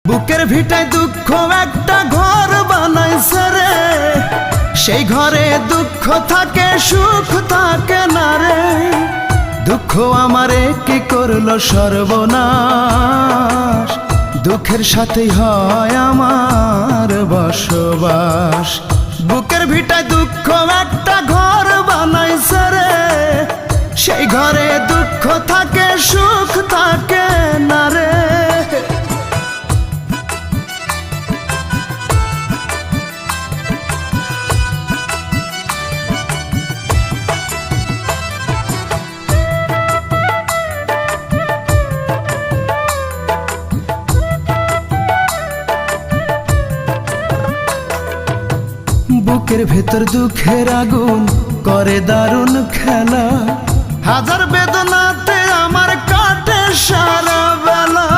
বুকের ভিটায় দুঃখ একটা ঘর বানাইছে রে, সেই ঘরে দুঃখ থাকে সুখ থাকে না রে। দুঃখ আমারে কি করলো সর্বনাশ, দুঃখের সাথেই হয় আমার বসবাস। বুকের ভিটায় দুঃখ একটা ঘর বানাইছে রে, সেই ঘরে দুঃখ থাকে সুখ থাকে না রে। বুকের ভেতর দুঃখের আগুন করে দারুণ খেলা, হাজার বেদনাতে আমার কাটে সারা বেলা।